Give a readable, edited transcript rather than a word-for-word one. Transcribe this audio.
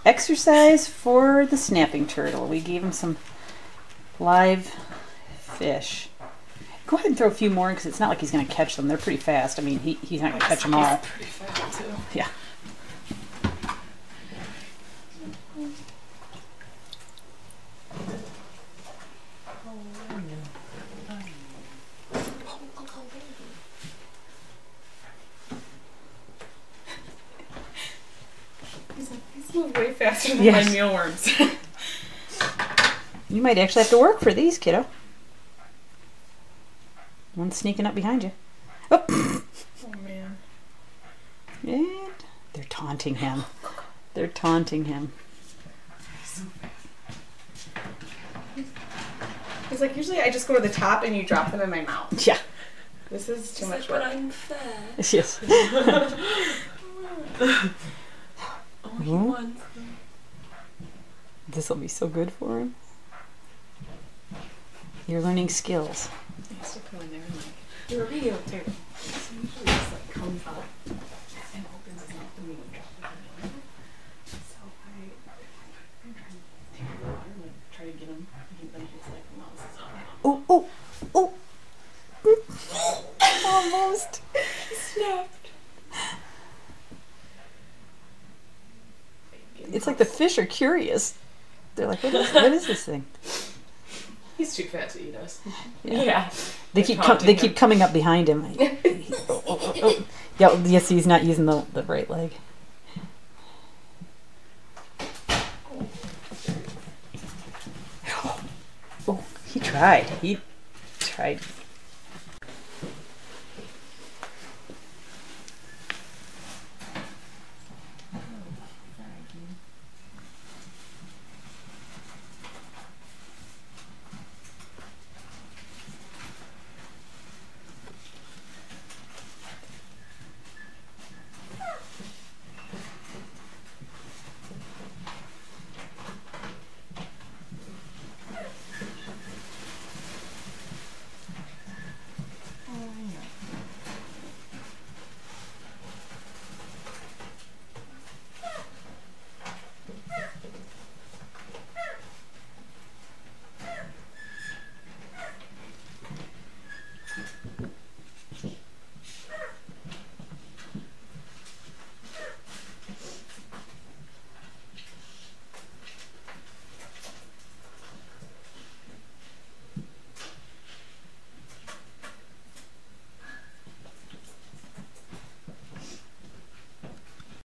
exercise for the snapping turtle. We gave him some live fish. Go ahead and throw a few more because it's not like he's going to catch them. They're pretty fast. I mean, he's not going to catch them all. Pretty fast too. Yeah. He's way faster than Yes. my mealworms. You might actually have to work for these, kiddo. One's sneaking up behind you. Oh, Oh man. and they're taunting him. They're taunting him. He's like, usually I just go to the top and you drop them in my mouth. Yeah. This is too He's much like, work. but I'm fat. Yes. Oh, he wants them. This will be so good for him. You're learning skills. I used to come in there and like, you're a videotape. So usually just like comes up and opens his mouth and we would drop it in there. So I'm trying to take the water and like try to get him. But he's like, no, this is all. Oh, oh, oh. Almost. He snapped. It's like the fish are curious. They're like, what is this thing? He's too fat to eat us. Yeah. They keep taunting keep him. coming up behind him. Oh. Yeah, yes, he's not using the right leg. Oh, he tried. He tried